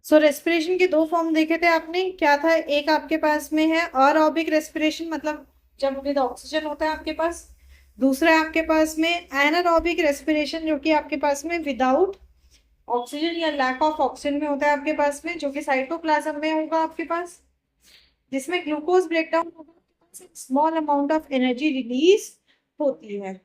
सो respiration के दो form देखे थे आपने, क्या था, एक आपके पास में है अरॉबिक रेस्पिरेशन, मतलब जब विद ऑक्सीजन होता है आपके पास। दूसरा है आपके पास में एनारोबिक रेस्पिरेशन, जो कि आपके पास में विदाउट ऑक्सीजन या लैक ऑफ ऑक्सीजन में होता है आपके पास में, जो कि साइटोप्लाज्म में होगा आपके पास, जिसमें ग्लूकोज ब्रेकडाउन होगा, small amount of energy release होती है।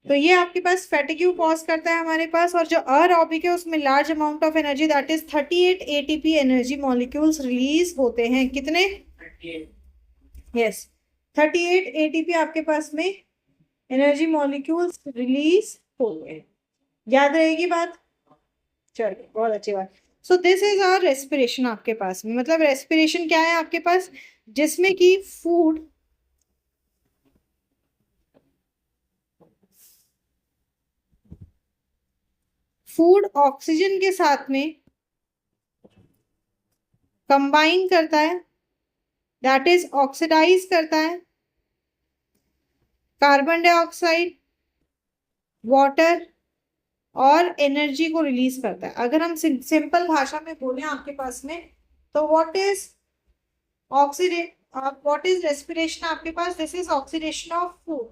तो ये आपके पास फैटिग्यू कॉज करता है हमारे पास। और जो अरॉबिक है उसमें large amount of energy, that is 38 ATP energy molecules release होते हैं। कितने? यस, 38 एटीपी आपके पास में एनर्जी मॉलिक्यूल्स रिलीज होते हैं। याद रहेगी बात? चलिए, बहुत अच्छी बात। So this is our respiration आपके पास में। मतलब रेस्पिरेशन क्या है आपके पास? जिसमें कि फूड ऑक्सीजन के साथ में कंबाइन करता है, दैट इज ऑक्सीडाइज करता है कार्बन डाइऑक्साइड, वाटर और एनर्जी को रिलीज करता है। अगर हम सिंपल भाषा में बोले आपके पास में, तो what is oxide what is respiration आपके पास? This is oxidation of food.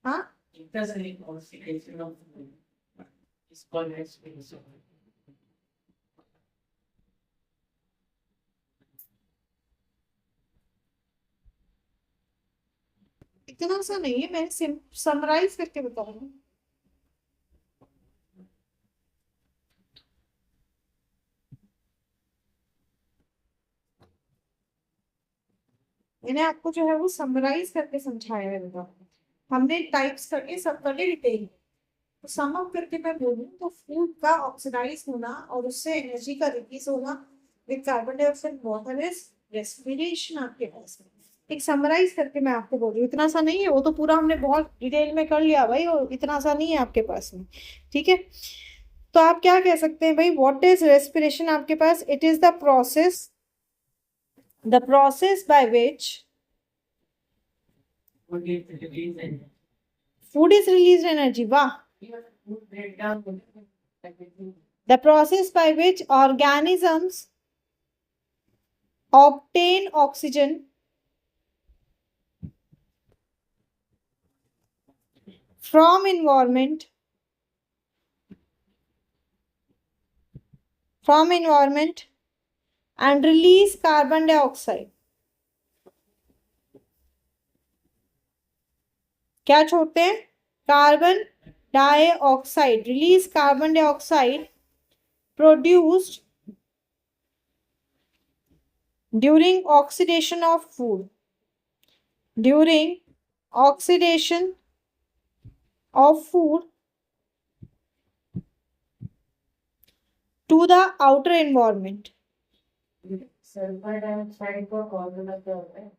हाँ, It doesn't need oxidation of food. It's called respiration. इतना सा नहीं है, मैं समराइज करके बताऊंगी। मैंने आपको जो है वो समराइज करके समझाया है बेटा। हमने टाइप्स करके सब करके डिटेल, तो सम अप करके मैं बोलूँ तो फूड का ऑक्सीडाइज होना और उससे एनर्जी का रिलीज होना with carbon dioxide water is respiration आपके पास में। एक समराइज करके मैं आपको बोल रही हूँ, इतना सा नहीं है, वो तो पूरा हमने बहुत डिटेल में कर लिया भाई, और इतना सा नहीं है आपके पास में। ठीक है, तो आप क्या कह सकते हैं भाई, व्हाट इज रेस्पिरेशन आपके पास? It is the process by which Food is released and food is release energy. वाह! food breakdown everything. The process by which organisms obtain oxygen from environment and release carbon dioxide। क्या छोड़ते हैं? Carbon dioxide. Release carbon dioxide produced during oxidation of food, during oxidation of food to the outer environment। Sulphur dioxide को carbon dioxide होता है।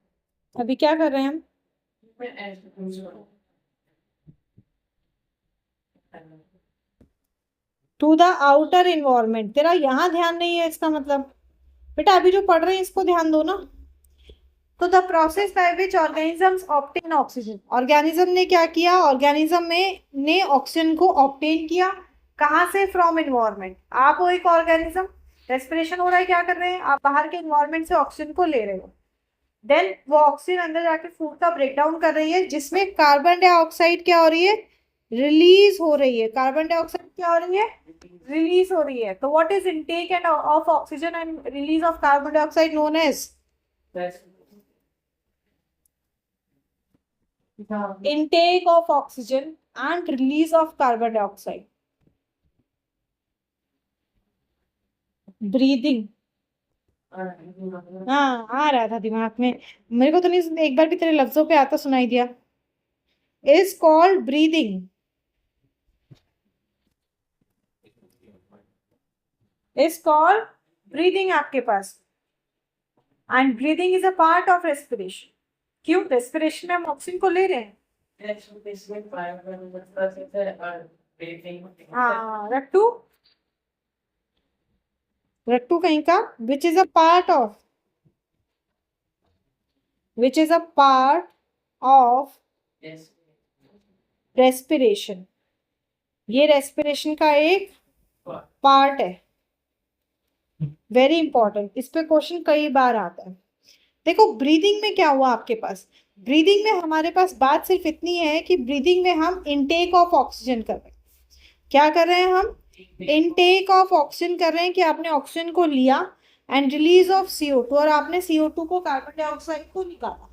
अभी क्या कर रहे हैं हम? मैं ऐसे पूछ रहा हूँ। To the outer environment. तेरा यहाँ ध्यान नहीं है, इसका मतलब बेटा अभी जो पढ़ रहे हैं इसको ध्यान दो ना। तो the process by which organisms obtain oxygen. Organism ने क्या किया? ऑर्गेनिज्म में ने ऑक्सीजन को ऑब्टेन किया। कहाँ से? From environment. आप हो एक ऑर्गेनिज्म, रेस्पिरेशन हो रहा है, क्या कर रहे हैं आप? बाहर के इन्वायरमेंट से ऑक्सीजन को ले रहे हो। देन वो ऑक्सीजन अंदर जाके फूड का ब्रेकडाउन कर रही है, जिसमें कार्बन डाइऑक्साइड क्या हो रही है? रिलीज हो रही है। कार्बन डाइऑक्साइड क्या हो रही है? रिलीज हो रही है। तो what is intake and of oxygen and release of carbon dioxide known as? intake of oxygen and release of carbon dioxide। Breathing. हाँ, आ रहा था दिमाग में, मेरे को तो नहीं, एक बार भी तेरे लफ्जों पे आता सुनाई दिया। Is called breathing. Is called breathing आपके पास। And breathing is a part of respiration. क्यों? रेस्पिरेशन में हम ऑक्सीजन को ले रहे हैं। हाँ, रट्टू, रट्टू कहीं का। Which is a part of respiration. ये रेस्पिरेशन का एक पार्ट है, वेरी इंपॉर्टेंट, इस पे क्वेश्चन कई बार आता है। देखो ब्रीदिंग में क्या हुआ आपके पास, ब्रीदिंग में हमारे पास बात सिर्फ इतनी है कि ब्रीदिंग में हम इनटेक ऑफ ऑक्सीजन कर रहे हैं। क्या कर रहे हैं हम, इनटेक ऑफ ऑक्सीजन कर रहे हैं कि आपने ऑक्सीजन को लिया एंड रिलीज ऑफ CO2, और आपने CO2 को, कार्बन डाइऑक्साइड को निकाला।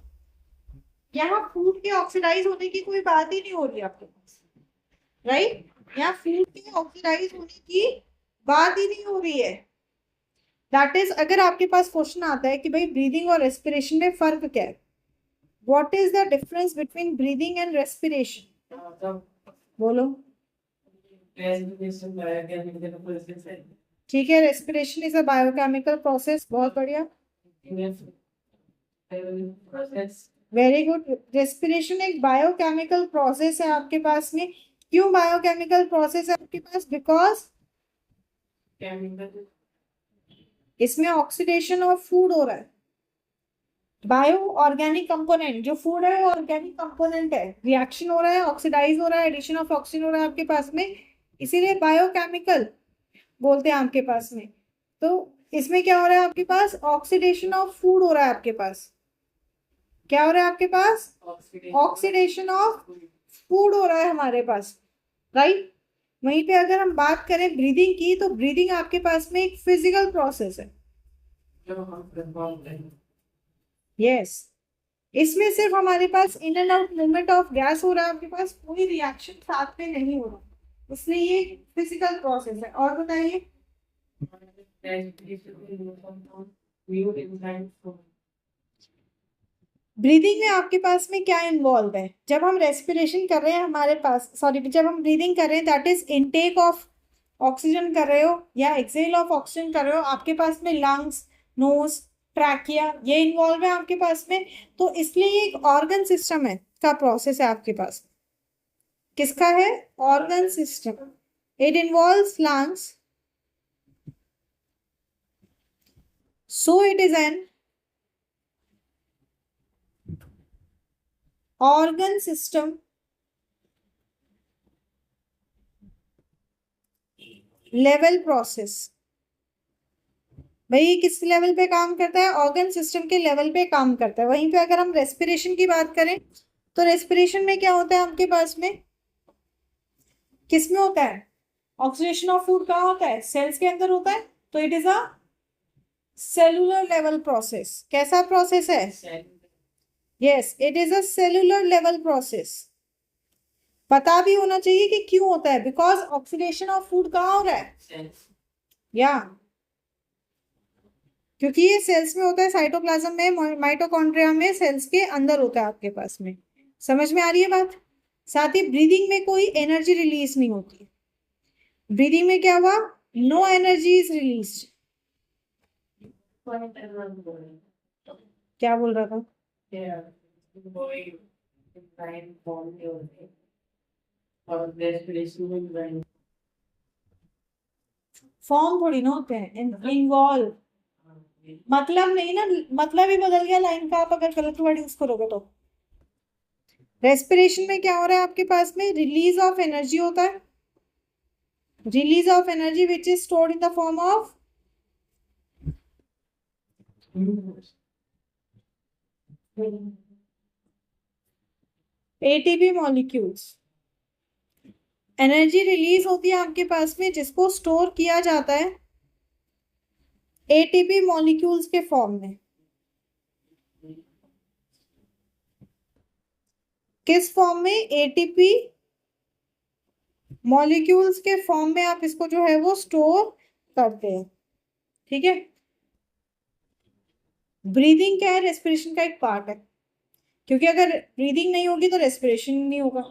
यहाँ फूड के ऑक्सीडाइज होने की कोई बात ही नहीं हो रही आपके पास, राइट? यहाँ फूड के ऑक्सीडाइज होने की बात ही नहीं हो रही है। दैट इज, अगर आपके पास क्वेश्चन आता है कि भाई ब्रीदिंग और रेस्पिरेशन में फर्क क्या है, what is the difference between breathing and respiration, बोलो। ठीक है, respiration is a biochemical process, बहुत बढ़िया, वेरी गुड। रेस्पिरेशन एक बायोकेमिकल प्रोसेस है आपके पास में। क्यों बायोकेमिकल प्रोसेस है आपके पास, बिकॉज इसमें ऑक्सीडेशन ऑफ फूड हो रहा है। बायो ऑर्गेनिक कंपोनेंट, जो फूड है वो ऑर्गेनिक कंपोनेंट है, रिएक्शन हो रहा है, ऑक्सीडाइज हो रहा है, एडिशन ऑफ ऑक्सीजन हो रहा है आपके पास में, इसीलिए बायोकेमिकल बोलते हैं आपके पास में। तो इसमें क्या हो रहा है आपके पास, ऑक्सीडेशन ऑफ फूड हो रहा है आपके पास। क्या हो रहा है आपके पास, ऑक्सीडेशन ऑफ फूड हो रहा है हमारे पास, राइट? वहीं पे अगर हम बात करें ब्रीदिंग की, तो ब्रीदिंग आपके पास में एक फिजिकल प्रोसेस है। यस, इसमें सिर्फ हमारे पास in and out movement of gas हो रहा है आपके पास, कोई रिएक्शन साथ में नहीं हो रहा, इसलिए ये फिजिकल प्रोसेस है। और बताइए, ब्रीदिंग में आपके पास में क्या इन्वॉल्व है, जब हम रेस्पिरेशन कर रहे हैं हमारे पास, सॉरी, जब हम ब्रीदिंग कर रहे हैं that is intake of oxygen कर रहे हो या एक्सेल ऑफ ऑक्सीजन कर रहे हो, आपके पास में लंग्स, नोज, ट्रैकिया, ये इन्वॉल्व है आपके पास में। तो इसलिए ये एक ऑर्गन सिस्टम है का प्रोसेस है आपके पास। किसका है, organ system. It involves lungs, so it is an organ system level process. भाई किस लेवल पे काम करता है, ऑर्गन सिस्टम के लेवल पे काम करता है। वहीं पे अगर हम रेस्पिरेशन की बात करें, तो रेस्पिरेशन में क्या होता है आपके पास में, किस में होता है, ऑक्सीडेशन ऑफ फूड कहाँ होता है, सेल्स के अंदर होता है, तो it is a cellular level process. कैसा प्रोसेस है, yes, it is a cellular level process. पता भी होना चाहिए कि क्यों होता है, बिकॉज ऑक्सीडेशन ऑफ फूड कहाँ हो रहा है, या क्योंकि ये सेल्स में होता है, साइटोप्लाज्म में, माइटोकॉन्ड्रिया में, सेल्स के अंदर होता है आपके पास में। समझ में आ रही है बात? साथ ही ब्रीदिंग में कोई एनर्जी रिलीज नहीं होती। ब्रीदिंग में क्या हुआ, नो एनर्जी इज रिलीज। क्या बोल रहा था, फॉर्म थोड़ी ना होते हैं, इन्वॉल्व, मतलब नहीं ना, मतलब ही बदल गया लाइन का, आप अगर गलत वर्ड यूज करोगे तो। रेस्पिरेशन में क्या हो रहा है आपके पास में, रिलीज ऑफ एनर्जी होता है, release of energy which is stored in the form of ATP molecules. Energy release होती है आपके पास में, जिसको स्टोर किया जाता है ATP मॉलिक्यूल्स के फॉर्म में। किस फॉर्म में, ATP मॉलिक्यूल्स के फॉर्म में आप इसको जो है वो स्टोर करते हैं, ठीक है। ब्रीदिंग क्या है, रेस्पिरेशन का एक पार्ट है, क्योंकि अगर ब्रीदिंग नहीं होगी तो रेस्पिरेशन नहीं होगा।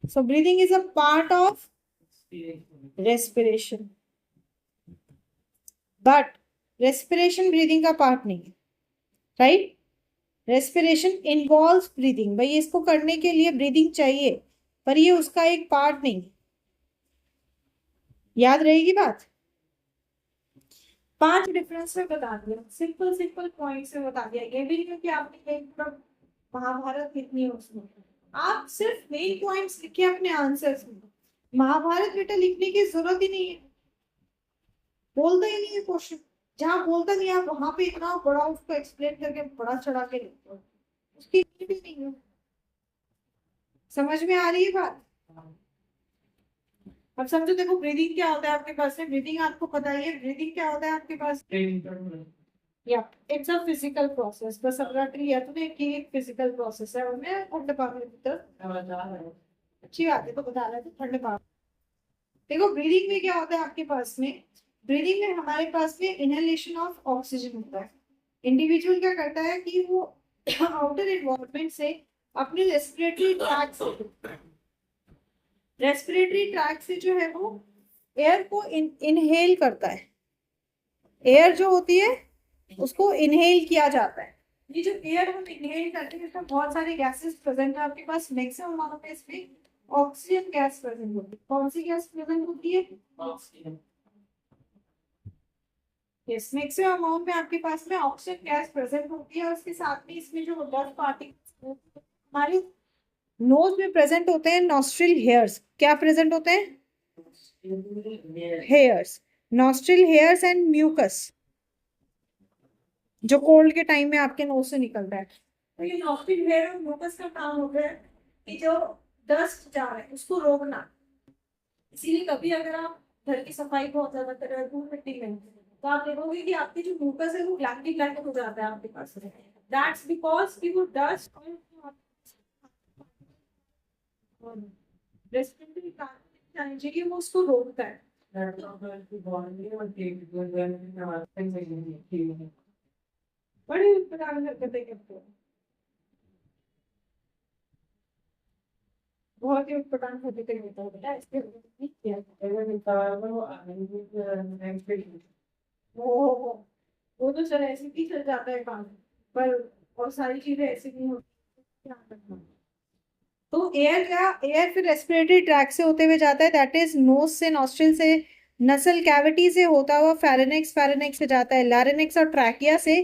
So breathing is a part of respiration, but respiration breathing का पार्ट नहीं है, राइट? रेस्पिरेशन इन्वॉल्व्स ब्रीदिंग, भाई इसको करने के लिए ब्रीदिंग चाहिए, पर ये उसका एक पार्ट नहीं। याद रहेगी बात? 5 डिफरेंस में बता दिया, सिंपल सिंपल पॉइंट से बता दिया। ये भी नहीं कि आपने एक पूरा महाभारत कितनी है उसमें, आप सिर्फ मेन पॉइंट्स लिखे अपने आंसर्स में, महाभारत बेटा लिखने की जरूरत ही नहीं है, बोलता ही नहीं है क्वेश्चन। जहाँ बोलता नहीं है आप वहां पे इतना बड़ा उसको एक्सप्लेन करके बड़ा चढ़ा के लिखते हो, उसकी नीड ही नहीं है। समझ में आ रही है बात? अब समझो, देखो ब्रीदिंग क्या होता है आपके पास में, ब्रीदिंग आपको पता ही है, ब्रीदिंग क्या होता है आपके पास? या इट्स अ फिजिकल प्रोसेस, बस अपना क्लियर तो नहीं कि एक फिजिकल प्रोसेस है, उनमें ठंडे पानी के भीतर। अच्छी बात है, तो बता रहे थे ठंडे पानी। देखो ब्रीदिंग में क्या होता है आपके पास में, ब्रीदिंग में हमारे पास में इनहेलेशन ऑफ ऑक्सीजन होता है। इंडिविजुअल क्या करता है कि वो आउटर एनवायरनमेंट से अपने रेस्पिरेटरी ट्रैक से जो है वो एयर को इनहेल करता है। एयर जो होती है उसको इनहेल किया जाता है। ये जो एयर हम इनहेल करते हैं इसमें बहुत सारे गैसेस प्रेजेंट है आपके पास, मैक्सिमम अमाउंट में इसमें ऑक्सीजन गैस प्रेजेंट होती है। कौन सी गैस प्रेजेंट होती है? यस, मैक्सिमम अमाउंट में आपके पास में ऑक्सीजन गैस प्रेजेंट होती है, और उसके साथ में इसमें जो डस्ट पार्टिकल्स हमारे नोज में प्रेजेंट होते हैं, नॉस्ट्रिल हेयर्स। क्या प्रेजेंट होते हैं? Hairs, nostril hairs and mucus, जो कोल्ड के टाइम में आपके नोज से निकलता है। तो ये नॉस्ट्रिल हेयर और म्यूकस का काम होता है कि जो डस्ट जा रहा है उसको रोकना। इसीलिए कभी अगर आप घर की सफाई बहुत ज्यादा कर रहे हो धूल मिट्टी में, तो आप देखोगे कि आपकी जो म्यूकस है वो ब्लैक हो जाता है आपके पास। दैट्स बिकॉज कि वो डस्ट और रेस्पिरेटरी कार्बन चाहिए, वो उसको रोकता है। बड़ी प्रकार की हरकतें करते हैं, बहुत ही उत्पटान हरकतें करता है बेटा, इसके नहीं किया। वो तो सर ऐसे भी चल जाता है काम, पर और सारी चीजें ऐसी नहीं होती, ध्यान रखना। तो एयर क्या, एयर फिर रेस्पिरेटरी ट्रैक से होते हुए जाता है, दैट इज नोज से, नॉस्ट्रिल से, नसल कैविटी से होता हुआ फेरेनेक्स, फेरेनेक्स से जाता है लैरिनेक्स और ट्रैकिया से।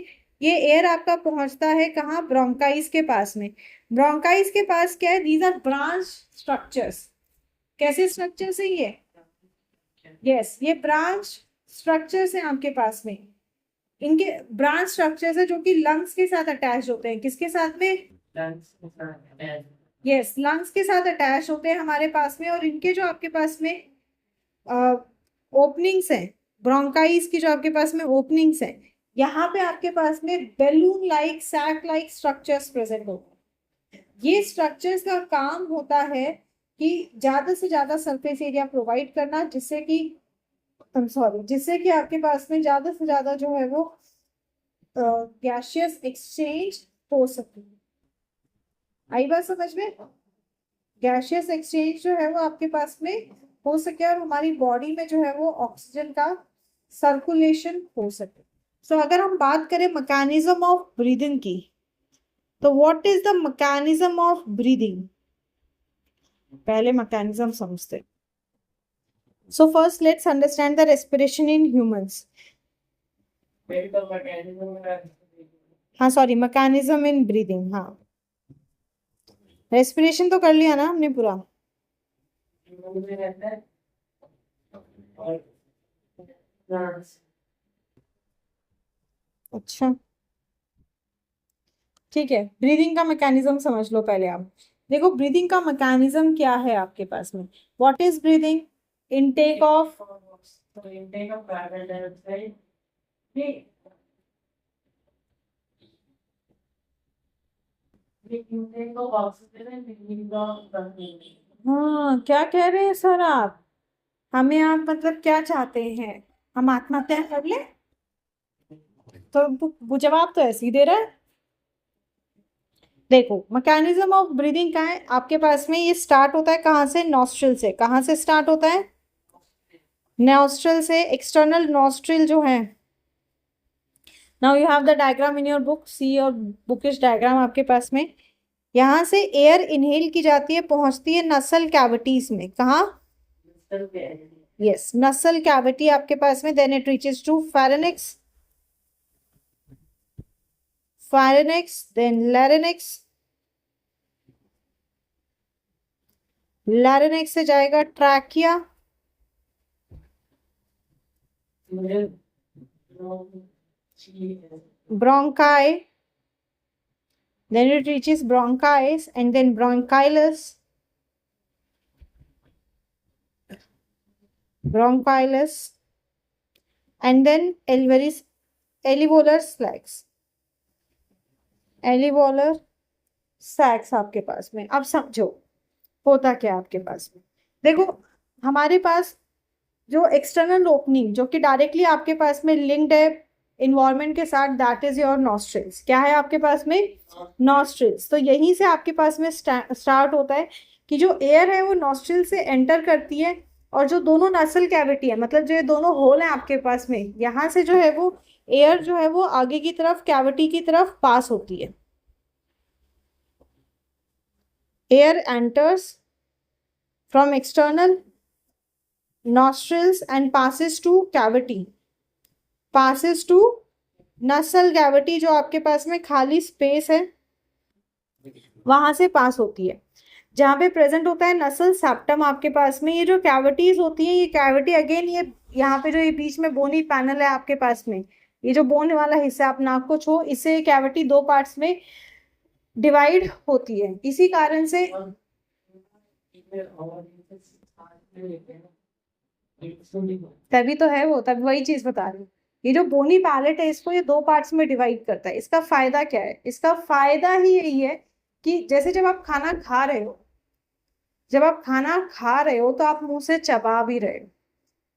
ये एयर आपका पहुंचता है कहाँ? ब्रोंकाइस के पास में। ब्रोंकाइस के पास क्या है? These are branch structures. कैसे स्ट्रक्चर्स है ये? यस, ये ब्रांच स्ट्रक्चर्स हैं आपके पास में। इनके ब्रांच स्ट्रक्चर्स है जो कि लंग्स के साथ अटैच होते हैं। किसके साथ में? यस, लंग्स के साथ अटैच होते हैं हमारे पास में। और इनके जो आपके पास में ओपनिंग्स हैं, ब्रोंकाइस की जो आपके पास में ओपनिंग्स हैं, यहाँ पे आपके पास में balloon like, sac like structures present होते हैं। ये स्ट्रक्चर्स का काम होता है कि ज्यादा से ज्यादा सरफेस एरिया प्रोवाइड करना, जिससे कि जिससे कि आपके पास में ज्यादा से ज्यादा जो है वो गैसियस एक्सचेंज हो सके। आई बात समझ में? गैसियस एक्सचेंज जो है वो आपके पास में हो सके, और हमारी बॉडी में जो है वो ऑक्सीजन का सर्कुलेशन हो सके। सो अगर हम बात करें मैकेनिज्म ऑफ ब्रीदिंग की, तो what is the mechanism of breathing? पहले मैकेनिज्म समझते। So first let's understand the respiration in humans. हाँ सॉरी, मैकेनिज्म इन ब्रीदिंग। हाँ, रेस्पिरेशन तो कर लिया ना हमने पूरा। अच्छा ठीक है, ब्रीदिंग का मैकेनिज्म समझ लो पहले आप। देखो ब्रीदिंग का मैकेनिज्म क्या है आपके पास में। What is breathing? Intake of, हाँ क्या कह रहे हैं सर आप? हमें आप मतलब क्या चाहते हैं, हम आत्महत्या कर ले? तो वो जवाब तो ऐसे ही दे रहा है। देखो मैकेनिज्म ऑफ ब्रीदिंग का है आपके पास में, ये स्टार्ट होता है कहाँ से? नॉस्ट्रिल से। कहाँ से स्टार्ट होता है? नॉस्ट्रिल से। एक्सटर्नल नॉस्ट्रिल जो है, now you have the diagram in your book, see your bookish diagram आपके पास में। यहाँ से एयर इनहेल की जाती है, पहुंचती है नसल कैविटीज में। कहाँ? यस, नसल कैविटी आपके पास में। Then it reaches to pharynx, pharynx, then larynx, larynx से जाएगा trachea, bronchi, then it reaches bronchis and then bronchilus and then alveolar sacs आपके पास में। अब समझो होता क्या है आपके पास में। देखो हमारे पास जो एक्सटर्नल ओपनिंग जो कि डायरेक्टली आपके पास में लिंक्ड है इन्वायरमेंट के साथ, दैट इज योर नॉस्ट्रिल्स। क्या है आपके पास में? नॉस्ट्रिल्स। तो यहीं से आपके पास में स्टार्ट होता है कि जो एयर है वो नॉस्ट्रिल से एंटर करती है और जो दोनों नसल कैविटी है, मतलब जो दोनों होल है आपके पास में, यहाँ से जो है वो एयर जो है वो आगे की तरफ कैविटी की तरफ पास होती है। Air enters from external nostrils and passes to nasal cavity, जो आपके पास में खाली स्पेस है वहां से पास होती है, जहां पे प्रेजेंट होता है नसल सेप्टम आपके पास में। ये जो कैविटीज होती है, ये कैविटी अगेन ये यहाँ पे जो ये बीच में बोनी पैनल है आपके पास में, ये जो बोन वाला हिस्सा आप नाक को छो, इससे कैविटी दो पार्ट्स में डिवाइड होती है। इसी कारण से तभी तो है वो, तभी वही चीज बता रही हूँ। ये जो बोनी पैलेट है इसको ये दो पार्ट्स में डिवाइड करता है। इसका फायदा क्या है? इसका फायदा ही यही है कि जैसे जब आप खाना खा रहे हो, तो आप मुंह से चबा भी रहे हो,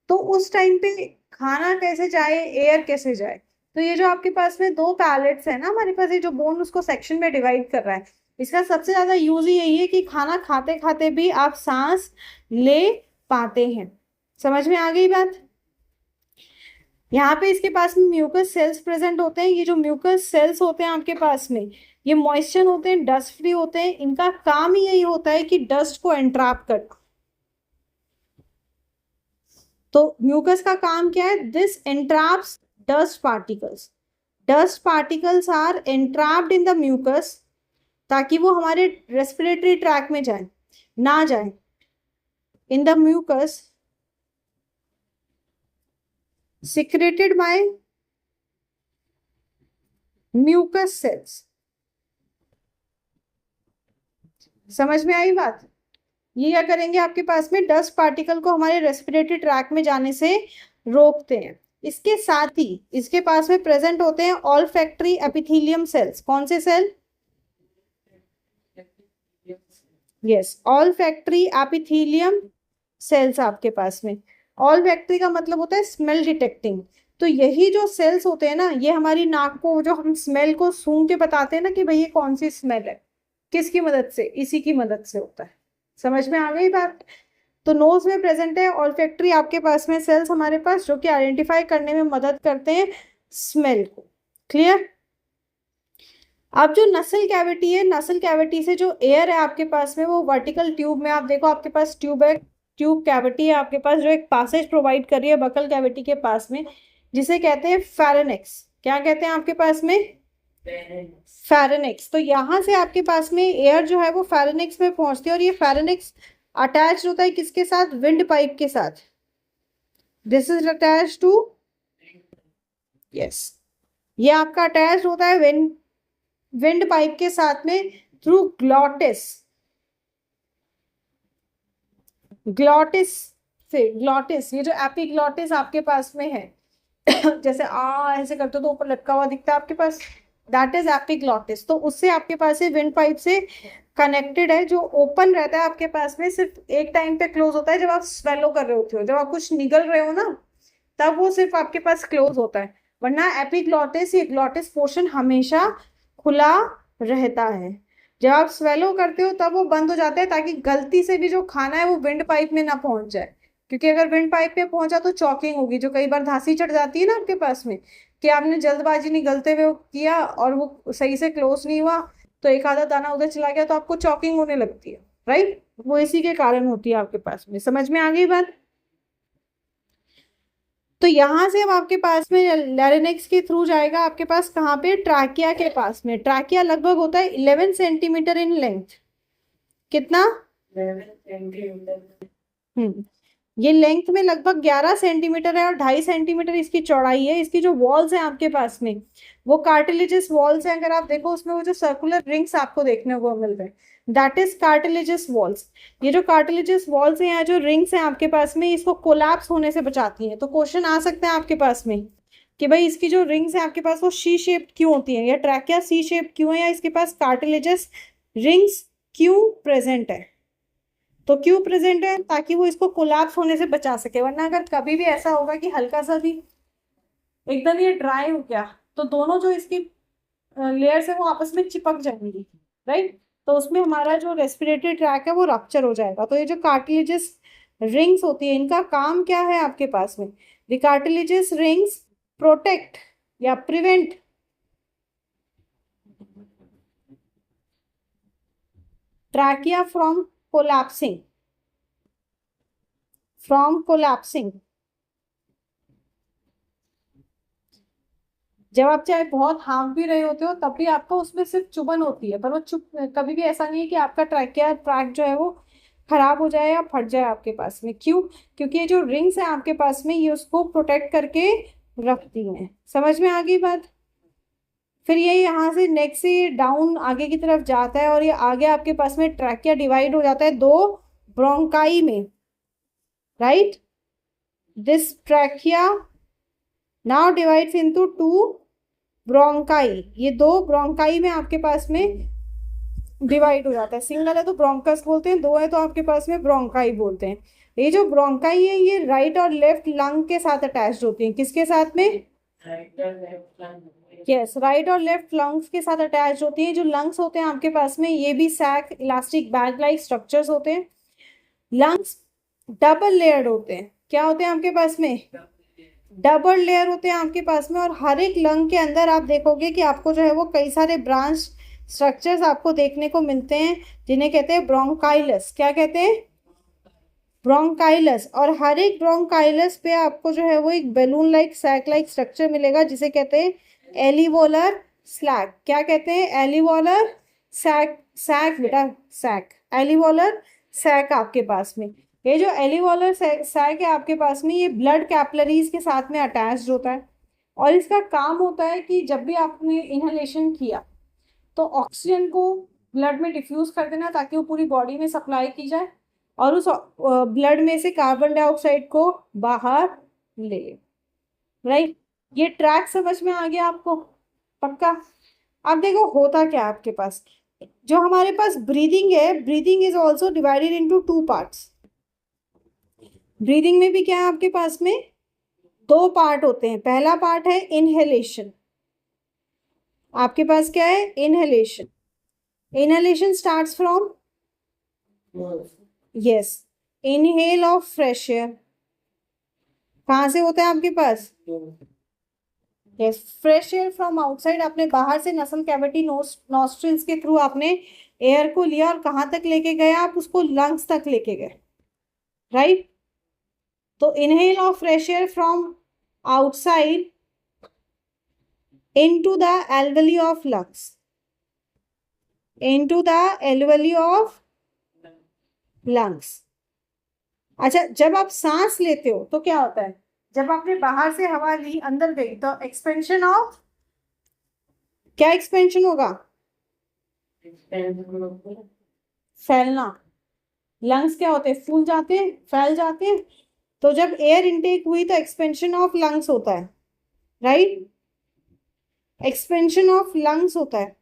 तो उस टाइम पे खाना कैसे जाए, एयर कैसे जाए? तो ये जो आपके पास में दो पैलेट्स है ना हमारे पास, ये जो बोन उसको सेक्शन में डिवाइड कर रहा है, इसका सबसे ज्यादा यूज ही यही है कि खाना खाते खाते भी आप सांस ले पाते हैं। समझ में आ गई बात? यहाँ पे इसके पास में म्यूकस सेल्स प्रेजेंट होते हैं। ये जो म्यूकस सेल्स होते हैं आपके पास में, ये मॉइस्चर होते हैं, डस्ट फ्री होते हैं। इनका काम ही यही होता है कि डस्ट को एंट्रैप करना। तो म्यूकस का काम क्या है? This entraps dust particles are entrapped in the mucus, ताकि वो हमारे रेस्पिरेटरी ट्रैक में ना जाए। In the mucus secreted by mucus cells। समझ में आई बात? ये क्या करेंगे आपके पास में? डस्ट पार्टिकल को हमारे रेस्पिरेटरी ट्रैक में जाने से रोकते हैं। इसके साथ ही इसके पास में प्रेजेंट होते हैं ऑल्फैक्टरी एपिथेलियम सेल्स। कौन से cell? Yes, olfactory epithelium cells आपके पास में। ऑल्फैक्टरी का मतलब होता है स्मेल डिटेक्टिंग। तो यही जो सेल्स होते हैं ना, ये हमारी नाक को, जो हम स्मेल को सूंघ के बताते हैं ना कि भाई ये कौन सी स्मेल है, किसकी मदद से? इसी की मदद से होता है। समझ में आ गई बात? तो नोज में प्रेजेंट है ऑल्फैक्टरी आपके पास में सेल्स हमारे पास, जो कि आइडेंटिफाई करने में मदद करते हैं स्मेल को। क्लियर? अब जो नसल कैविटी है, नसल कैविटी से जो एयर है आपके पास में, वो वर्टिकल ट्यूब में, आप देखो आपके पास ट्यूब है, ट्यूब कैविटी है आपके पास, जो एक पासेज प्रोवाइड कर रही है बकल कैविटी के पास में, जिसे कहते हैं फेरेनेक्स। क्या कहते हैं आपके पास में? फेरेनेक्स। तो यहाँ से आपके पास में एयर जो है वो फेरेनेक्स में पहुंचती है, और ये फेरेनेक्स अटैच होता है किसके साथ? विंड पाइप के साथ। This is attach to, yes, ये आपका अटैच होता है विंड पाइप के साथ में थ्रू ग्लॉटिस से। ग्लॉटिस, ये जो एपिग्लॉटिस आपके पास में है जैसे ऐसे करते हो तो ऊपर लटका हुआ दिखता है आपके पास, दैट इज एपिग्लॉटिस। तो उससे आपके पास विंड पाइप से कनेक्टेड है, जो ओपन रहता है आपके पास में, सिर्फ एक टाइम पे क्लोज होता है जब आप स्वेलो कर रहे होते हो, जब आप कुछ निगल रहे हो ना, तब वो सिर्फ आपके पास क्लोज होता है। वरना एपिग्लॉटिस, ये ग्लॉटिस पोर्शन हमेशा खुला रहता है। जब आप स्वेलो करते हो तब वो बंद हो जाता है, ताकि गलती से भी जो खाना है वो विंड पाइप में ना पहुंच जाए। क्योंकि अगर विंड पाइप पे पहुंचा तो चॉकिंग होगी, जो कई बार धांसी चढ़ जाती है ना आपके पास में, कि आपने जल्दबाजी नहीं, गलते हुए किया और वो सही से क्लोज नहीं हुआ, तो एक आधा दाना उधर चला गया, तो आपको चॉकिंग होने लगती है, राइट? वो इसी के कारण होती है आपके पास में। समझ में आ गई बात? तो यहां से अब आपके पास में लैरिनेक्स के थ्रू जाएगा आपके पास, कहाँ पे? ट्रैकिया के पास में। ट्रैकिया लगभग होता है 11 सेंटीमीटर इन लेंथ। कितना? ये लेंथ में लगभग 11 सेंटीमीटर है और 2.5 सेंटीमीटर इसकी चौड़ाई है। इसकी जो वॉल्स हैं आपके पास में वो कार्टिलेजियस वॉल्स हैं। अगर आप देखो उसमें वो जो सर्कुलर रिंग्स आपको देखने को मिल रहे हैं, दैट इज कार्टिलेजियस वॉल्स। ये जो कार्टिलेजियस वॉल्स हैं या जो रिंग्स हैं आपके पास में, इसको कोलैप्स होने से बचाती हैं। तो क्वेश्चन आ सकते हैं आपके पास में कि भाई इसकी जो रिंग्स हैं आपके पास वो सी शेप्ड क्यों होती हैं, या ट्रैकिया सी शेप्ड क्यों है, या इसके पास कार्टिलेजियस रिंग्स क्यों प्रेजेंट है। तो क्यों प्रेजेंट है, ताकि वो इसको कोलैप्स होने से बचा सके। वरना अगर कभी भी ऐसा होगा कि हल्का सा भी एकदम ये ड्राई हो गया तो दोनों जो इसकी लेयर्स है वो आपस में चिपक जाएंगी, राइट। तो उसमें हमारा जो रेस्पिरेटरी ट्रैक है वो रप्चर हो जाएगा। तो ये जो कार्टिलेजियस रिंग्स होती है इनका काम क्या है आपके पास में, द कार्टिलेजियस रिंग्स प्रोटेक्ट या प्रिवेंट ट्रैकिया फ्रॉम कोलैप्सिंग, जब आप चाहे बहुत हाँफ भी रहे होते हो तब भी आपको उसमें सिर्फ चुभन होती है, पर वो चुप कभी भी ऐसा नहीं है कि आपका ट्रैकिया ट्रैक जो है वो खराब हो जाए या फट जाए आपके पास में। क्यों, क्योंकि ये जो रिंग्स है आपके पास में ये उसको प्रोटेक्ट करके रखती हैं। समझ में आ गई बात। फिर ये यहाँ से नेक से डाउन आगे की तरफ जाता है और ये आगे आपके पास में ट्रैकिया डिवाइड हो जाता है दो ब्रोंकाई में, right. This trachea now divides into two bronchi. ये दो ब्रोंकाई में आपके पास में डिवाइड हो जाता है। सिंगल है तो ब्रोंकस बोलते हैं, दो है तो आपके पास में ब्रोंकाई बोलते हैं। ये जो ब्रोंकाई है ये राइट और लेफ्ट लंग के साथ अटैच्ड होती है। किसके साथ में, यस, राइट और लेफ्ट लंग्स के साथ अटैच होती है। जो लंग्स होते हैं आपके पास में ये भी sac elastic bag like structures होते हैं। लंग्स डबल लेयर्ड होते हैं। क्या होते हैं आपके पास में, डबल लेयर होते हैं आपके पास में। और हर एक लंग के अंदर आप देखोगे कि आपको जो है वो कई सारे ब्रांच स्ट्रक्चर्स आपको देखने को मिलते हैं जिन्हें कहते हैं ब्रोंकाइलस। क्या कहते हैं, ब्रोंकाइलस। और हर एक ब्रोंकाइलस पे आपको जो है वो एक balloon like sac like structure मिलेगा जिसे कहते हैं एलिवोलर स्लैक। क्या कहते हैं, एलिवोलर सैक, सैक बेटा सैक, एलिवोलर सैक आपके पास में। ये जो एलिवोलर सैक है आपके पास में ये ब्लड कैपिलरीज के साथ में अटैच्ड होता है और इसका काम होता है कि जब भी आपने इनहेलेशन किया तो ऑक्सीजन को ब्लड में डिफ्यूज कर देना ताकि वो पूरी बॉडी में सप्लाई की जाए और उस ब्लड में से कार्बन डाइऑक्साइड को बाहर ले ले, राइट। ये ट्रैक समझ में आ गया आपको, पक्का। अब देखो होता क्या है आपके पास, जो हमारे पास ब्रीदिंग है, breathing is also divided into two parts. Breathing में भी क्या है आपके पास में, दो पार्ट होते हैं। पहला पार्ट है इनहेलेशन। आपके पास क्या है, inhalation. Inhalation starts from, yes, inhale of fresh air. कहाँ से होता है आपके पास, yes, fresh air from outside. आपने बाहर से नसल कैविटी नॉस्ट्रिल्स के थ्रू आपने एयर को लिया और कहाँ तक लेके गए आप, उसको लंग्स तक लेके गए, राइट। तो inhale of fresh air from outside into the alveoli of lungs, into the alveoli of lungs। अच्छा, जब आप सांस लेते हो तो क्या होता है, जब आपने बाहर से हवा ली अंदर गई तो एक्सपेंशन ऑफ, क्या एक्सपेंशन होगा, फैलना। लंग्स क्या होते हैं, फूल जाते हैं, फैल जाते हैं। तो जब एयर इनटेक हुई तो एक्सपेंशन ऑफ लंग्स होता है, राइट, एक्सपेंशन ऑफ लंग्स होता है।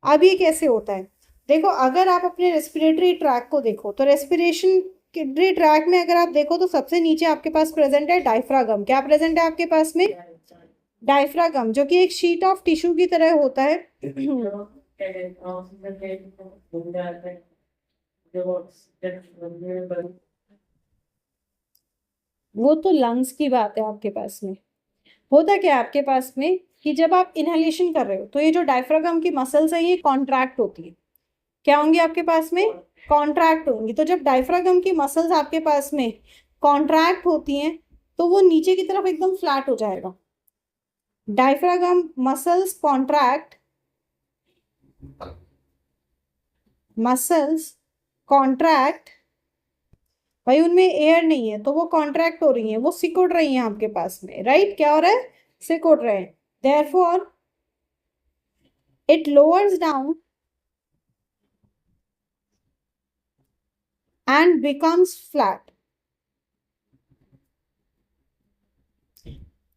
अब ये कैसे होता है, देखो अगर आप अपने रेस्पिरेटरी ट्रैक को देखो तो रेस्पिरेटरी ट्रैक में अगर आप देखो तो सबसे नीचे आपके पास प्रेजेंट है डायफ्रागम। क्या प्रेजेंट है आपके पास में, डायफ्रागम, जो कि एक शीट ऑफ टिश्यू की तरह होता है। वो तो लंग्स की बात है आपके पास में। होता क्या है आपके पास में कि जब आप इनहेलेशन कर रहे हो तो ये जो डायफ्रागम की मसल्स है ये कॉन्ट्रैक्ट होती है। क्या होंगी आपके पास में, कॉन्ट्रैक्ट होंगी। तो जब डायफ्रागम की मसल्स आपके पास में कॉन्ट्रैक्ट होती हैं तो वो नीचे की तरफ एकदम फ्लैट हो जाएगा। डायफ्रागम मसल्स कॉन्ट्रैक्ट, भाई उनमें एयर नहीं है तो वो कॉन्ट्रैक्ट हो रही है, वो सिकुड़ रही है आपके पास में, राइट? क्या हो रहा है? सिकुड़ रहे हैं। Therefore it lowers down and becomes flat,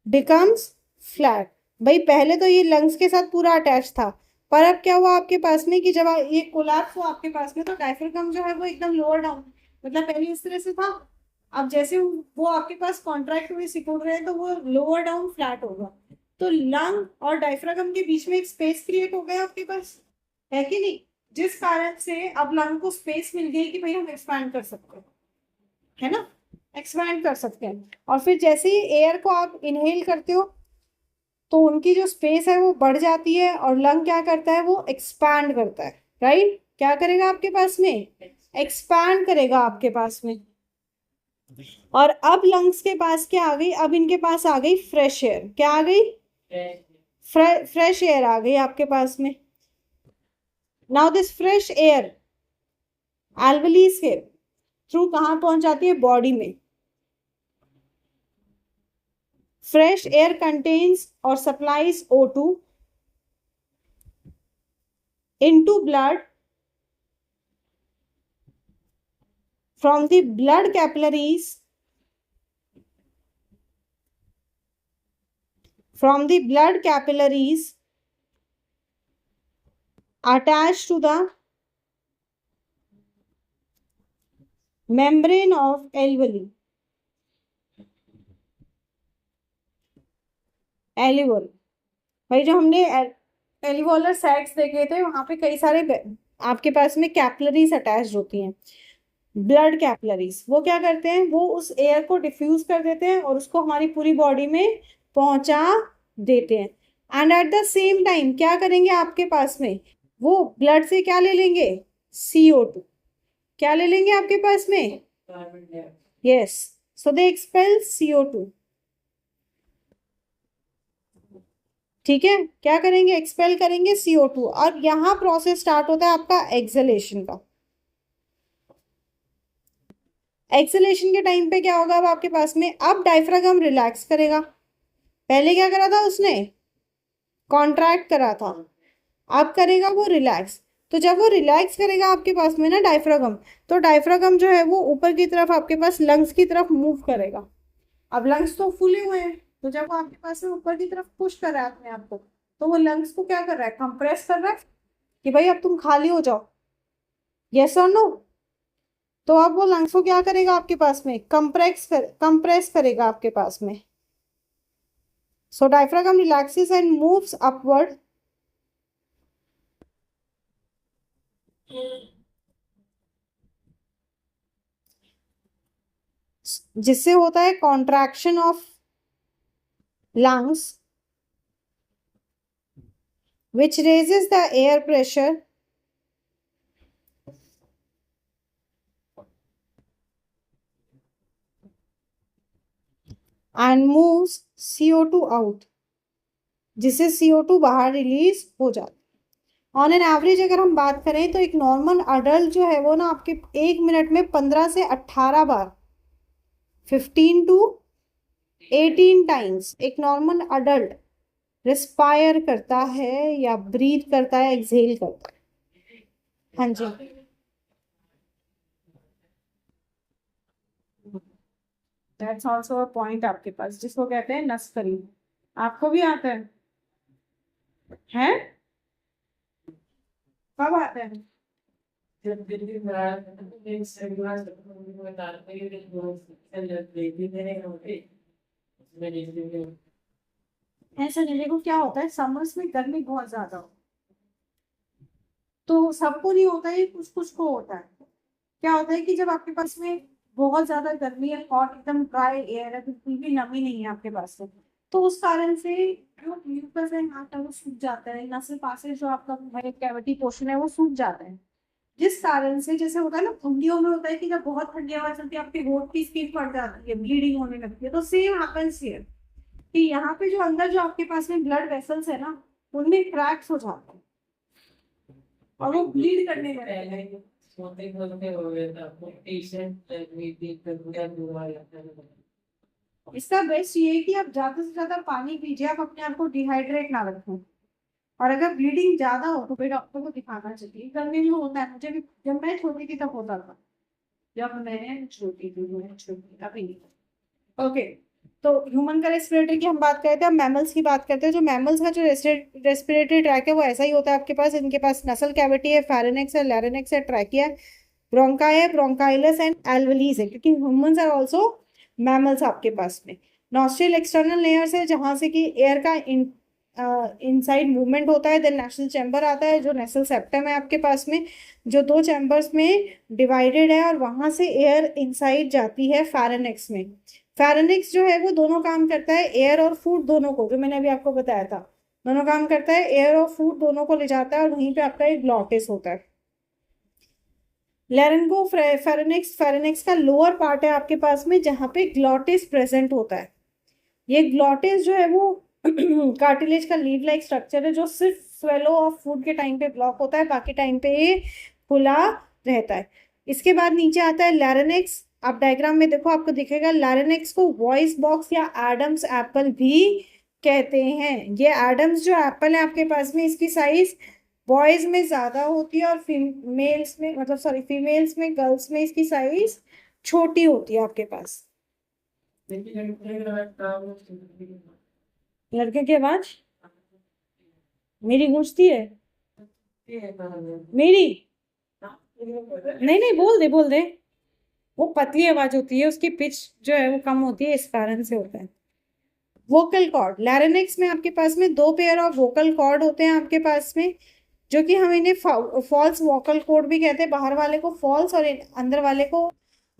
becomes flat. भाई पहले तो ये लंग्स के साथ पूरा अटैच था, पर अब क्या हुआ आपके पास में कि जब ये कोलैप्स हुआ आपके पास में तो डायफ्राम जो है वो एकदम लोअर डाउन, मतलब पहले इस तरह से था, अब जैसे वो आपके पास कॉन्ट्रैक्ट हुए सिकुड़ रहे हैं तो वो लोअर डाउन फ्लैट होगा। तो लंग और डायफ्राम के बीच में एक स्पेस क्रिएट हो गया आपके पास, है कि नहीं? जिस कारण से अब लंग को स्पेस मिल गई कि भाई हम एक्सपैंड कर सकते हैं, है ना? एक्सपैंड कर सकते हैं। और फिर जैसे ही एयर को आप इनहेल करते हो तो उनकी जो स्पेस है वो बढ़ जाती है और लंग क्या करता है? वो एक्सपैंड करता है, राइट? क्या करेगा आपके पास में? एक्सपैंड करेगा आपके पास में। और अब लंग्स के पास क्या आ गई? अब इनके पास आ गई फ्रेश एयर। क्या आ गई? फ्रेश एयर आ गई आपके पास में। नाउ दिस फ्रेश एयर एल्वेलीज के थ्रू कहाँ पहुंच जाती है? बॉडी में। फ्रेश एयर कंटेन्स और supplies O2 into blood from the blood capillaries, from the blood capillaries attached to the membrane of alveoli, alveoli। भाई जो हमने एल्वोलर सैक्स देखे थे वहां पे कई सारे आपके पास में कैपिलरीज अटैच होती हैं, ब्लड कैपिलरीज। वो क्या करते हैं? वो उस एयर को डिफ्यूज कर देते हैं और उसको हमारी पूरी बॉडी में पहुंचा देते हैं। And at the same time क्या करेंगे आपके पास में? वो ब्लड से क्या ले लेंगे? CO2। क्या ले लेंगे आपके पास में? यस, सो दे एक्सपेल CO2। ठीक है, क्या करेंगे? एक्सपेल करेंगे CO2। और यहाँ प्रोसेस स्टार्ट होता है आपका एक्सलेशन का। एक्सलेशन के टाइम पे क्या होगा अब आपके पास में? अब डायफ्रागम रिलैक्स करेगा। पहले क्या करा था उसने? कॉन्ट्रैक्ट करा था, अब करेगा वो रिलैक्स। तो जब वो रिलैक्स करेगा आपके पास में ना डायफ्रागम, तो डायफ्रागम जो है वो ऊपर की तरफ आपके पास लंग्स की तरफ मूव करेगा। अब लंग्स तो फूले हुए हैं, तो जब वो आपके पास में ऊपर की तरफ पुश कर रहा है अपने आप को, तो वो लंग्स को क्या कर रहा है? कंप्रेस कर रहा है कि भाई अब तुम खाली हो जाओ। यस और नो? तो अब वो लंग्स को क्या करेगा आपके पास में? कंप्रेस करेगा आपके पास में। So diaphragm relaxes and moves upward, जिससे होता है contraction of lungs, which raises the air pressure and moves CO2 out, जिससे CO2 बाहर रिलीज हो जाता है। ऑन एन एवरेज अगर हम बात करें तो एक नॉर्मल अडल्ट जो है वो ना आपके 1 मिनट में 15 से 18 बार, 15 to 18 टाइम्स एक नॉर्मल अडल्ट रिस्पायर करता है या ब्रीथ करता है, एक्सहेल करता है। हाँ जी, दैट्स ऑल्सो अ पॉइंट आपके पास, जिसको कहते हैं नसकरी। आपको भी आता है? हैं? कब आता है? जब दिल्ली में आया था तो एक सेमिनार में बताते हैं कि जो लेडी ने उसमें जैसे ऐसा नहीं, देखो क्या होता है, समर्स में गर्मी बहुत ज्यादा हो तो सबको नहीं होता है, कुछ कुछ को होता है। क्या होता है कि जब आपके पास में बहुत ज्यादा गर्मी है, हॉट एकदम ड्राई एयर है, बिल्कुल भी नमी नहीं है आपके पास में, तो उस कारण से जो म्यूकस है यहाँ का वो सूख जाता है, नसल पासेज जो आपका कैविटी पोर्शन है वो सूख जाता है। जिस कारण से जैसे होता है ना ठंडियों में होता है कि जब बहुत ठंडी हवा चलती है आपके होठ की स्किन फट जाती है, ब्लीडिंग होने लगती है, तो सेम हैपेंस हियर कि यहाँ पे जो अंदर जो आपके पास में ब्लड वेसल्स है ना उनमें क्रैक्स हो जाते हैं और वो ब्लीड करने लगते हैं। सोते सोते हो गया था आपको पेशेंट मीटिंग कर पूरा बीमार रहता है। इसका बेस्ट ये है कि आप ज्यादा से ज्यादा पानी पीजिए, आप अपने आप को डिहाइड्रेट ना रखें। और अगर ब्लीडिंग ज्यादा हो तो फिर डॉक्टर को दिखाना चाहिए। कंटिन्यू होता है, मुझे भी जब मैं छोटी थी तब होता था, जब मैं छोटी थी, मैं छोटी अभी नहीं। ओके, तो ह्यूमन का रेस्पिरेटरी की हम बात करते हैं, अब मैमल्स की बात करते हैं। जो मैमल्स का जो रेस्पिरेटरी ट्रैक है वो ऐसा ही होता है आपके पास। इनके पास नसल कैविटी है, फेरेनेक्स है, लैरिनेक्स है, ट्रैकिया है, ब्रोंकाई है, ब्रोंकाइलस एंड एल्वलीज है, क्योंकि ह्यूमंस आर आल्सो मैमल्स आपके पास में। नॉस्ट्रिल एक्सटर्नल लेयर्स है जहां से कि एयर का इनसाइड मूवमेंट होता है। देन नेशनल चैम्बर आता है जो नेशनल सेप्टम है आपके पास में, जो दो चैम्बर्स में डिवाइडेड है, और वहां से एयर इनसाइड जाती है फेरेनेक्स में। फेरेनेक्स जो है वो दोनों काम करता है, एयर और फूड दोनों को, जो मैंने अभी आपको बताया था, दोनों काम करता है, एयर और फूड दोनों को ले जाता है, और वहीं पे आपका एक ग्लॉटिस होता है। लैरिंगो फेरेनेक्स, फेरेनेक्स का लोअर पार्ट है आपके पास में जहाँ पे ग्लॉटिस प्रेजेंट होता है। ये ग्लॉटिस जो है वो कार्टिलेज का लीड लाइक स्ट्रक्चर है जो सिर्फ स्वेलो ऑफ फूड के टाइम पे ब्लॉक होता है, बाकी टाइम पे ये खुला रहता है। इसके बाद नीचे आता है लैरिनेक्स। आप डायग्राम में देखो, आपको दिखेगा लैरिनेक्स को वॉइस बॉक्स या एडम्स एप्पल भी कहते हैं। ये एडम्स जो एप्पल है आपके पास में, इसकी साइज बॉयज में ज्यादा होती है और फीमेल्स में, मतलब सॉरी फीमेल्स में, गर्ल्स में इसकी साइज छोटी होती है आपके पास। लड़के की आवाज मेरी गूंजती है? मेरी नहीं नहीं, बोल दे। वो पतली आवाज होती है, उसकी पिच जो है वो कम होती है, इस कारण से होता है। वोकल कॉर्ड, लैरिनेक्स में आपके पास में दो पेयर ऑफ वोकल कॉर्ड होते हैं आपके पास में, जो कि हम इन्हें फॉल्स वोकल कॉर्ड भी कहते हैं। बाहर वाले को फॉल्स और अंदर वाले को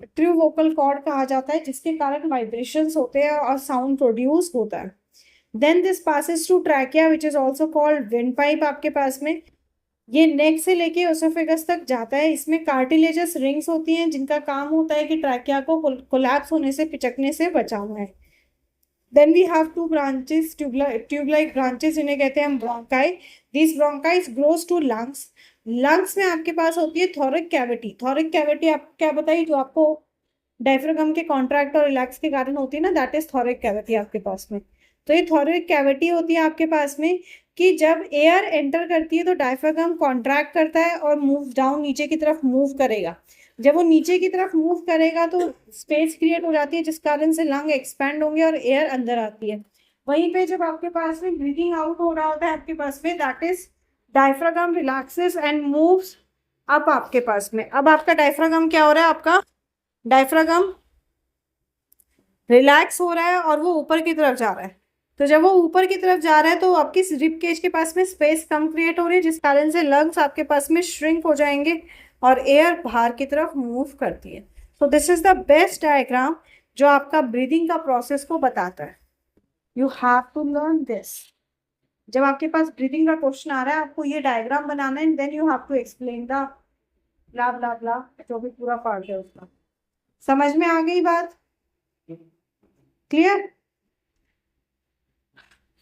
ट्रू वोकल कॉर्ड कहा जाता है, जिसके कारण वाइब्रेशंस होते हैं और साउंड प्रोड्यूस होता है। Then this passes to trachea which is also called wind pipe आपके पास में। ये नेक से लेके ओसोफेगस तक जाता है। इसमें कार्टिलेजस रिंग्स होती हैं जिनका काम होता है कि ट्रैकिया को कोलैप्स होने से, पिचकने से बचाना है। Then we have two branches, tube like branches, इन्हें कहते हैं हम bronchi. This bronchi grows to lungs. Lungs में आपके पास होती है थोरिक कैविटी। थोरिक कैविटी आप क्या बताइए, जो आपको डायफ्रागम के कॉन्ट्रैक्ट और रिलैक्स के कारण होती है ना, दैट इज थोरिक कैविटी आपके पास में। तो ये थोरिक कैविटी होती है आपके पास में कि जब एयर एंटर करती है तो डायफ्रागम कॉन्ट्रैक्ट करता है और मूव डाउन, नीचे की तरफ मूव करेगा। जब वो नीचे की तरफ मूव करेगा तो स्पेस क्रिएट हो जाती है, जिस कारण से लंग एक्सपैंड होंगे और एयर अंदर आती है। वहीं पे जब आपके पास में ब्रीदिंग आउट हो रहा होता है आपके पास में, that is diaphragm relaxes and moves up आपके पास में। अब आपका डायफ्रागम क्या हो रहा है, आपका डायफ्रागम रिलैक्स हो रहा है और वो ऊपर की तरफ जा रहा है। तो जब वो ऊपर की तरफ जा रहा है तो आपकी रिब केज के पास में स्पेस कम क्रिएट हो रही है, जिस कारण से लंग्स आपके पास में श्रिंक हो जाएंगे और एयर बाहर की तरफ मूव करती है। So this is the best diagram जो आपका ब्रीदिंग का प्रोसेस को बताता है। You have to learn this. जब आपके पास ब्रीदिंग का क्वेश्चन आ रहा है, आपको ये डायग्राम बनाना है, then you have to explain the blah blah blah, जो भी पूरा पार्ट है उसका। समझ में आ गई बात? क्लियर?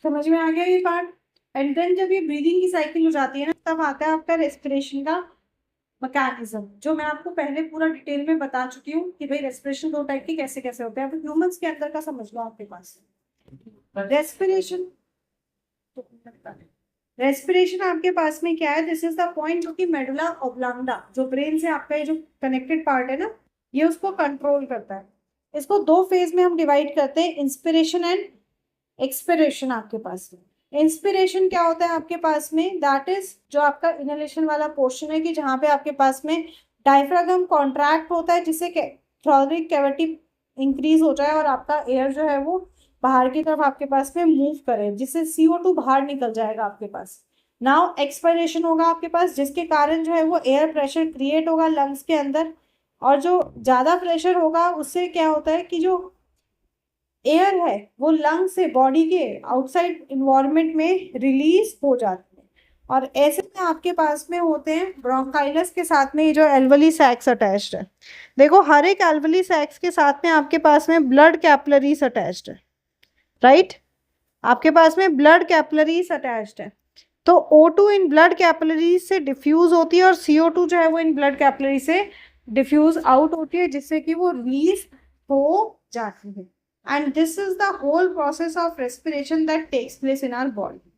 समझ में आ गया ये पार्ट? एंड देन जब ये ब्रीदिंग की साइकिल हो जाती है ना, तब आता है आपका रेस्पिरेशन का मैकेनिज्म, जो मैं आपको पहले पूरा डिटेल में बता चुकी हूँ कि भाई रेस्पिरेशन दो टाइप की कैसे कैसे होते हैं। अब ह्यूमंस के अंदर का समझ लो आपके पास। रेस्पिरेशन, रेस्पिरेशन आपके पास में क्या है, दिस इज द पॉइंट जो कि मेडुला ऑब्लांगा, जो ब्रेन से आपका ये जो कनेक्टेड पार्ट है ना, ये उसको कंट्रोल करता है। इसको दो फेज में हम डिवाइड करते हैं, इंस्पिरेशन एंड एक्सपिरेशन आपके पास में। इंस्पिरेशन क्या होता है आपके पास में, दैट इज जो आपका इनहेलेशन वाला पोर्शन है, कि जहाँ पे आपके पास में डायफ्रागम कॉन्ट्रैक्ट होता है, जिससे थोरिक कैविटी इंक्रीज हो जाए और आपका एयर जो है वो बाहर की तरफ आपके पास में मूव करे, जिससे CO2 बाहर निकल जाएगा आपके पास। नाउ एक्सपायरेशन होगा आपके पास, जिसके कारण जो है वो एयर प्रेशर क्रिएट होगा लंग्स के अंदर, और जो ज्यादा प्रेशर होगा उससे क्या होता है कि जो एयर है वो लंग से बॉडी के आउटसाइड इन्वायरमेंट में रिलीज हो जाती है। और ऐसे में आपके पास में होते हैं ब्रोंकाइलस के साथ में ये जो एल्वली सैक्स अटैच्ड है। देखो हर एक एल्वली सैक्स के साथ में आपके पास में ब्लड कैपिलरीज अटैच्ड है, राइट? आपके पास में ब्लड कैपिलरीज अटैच्ड है। तो O2 इन ब्लड कैपिलरी से डिफ्यूज होती है और CO2 जो है वो इन ब्लड कैपिलरी से डिफ्यूज आउट होती है, जिससे कि वो रिलीज हो जाती है। And this is the whole process of respiration that takes place in our body.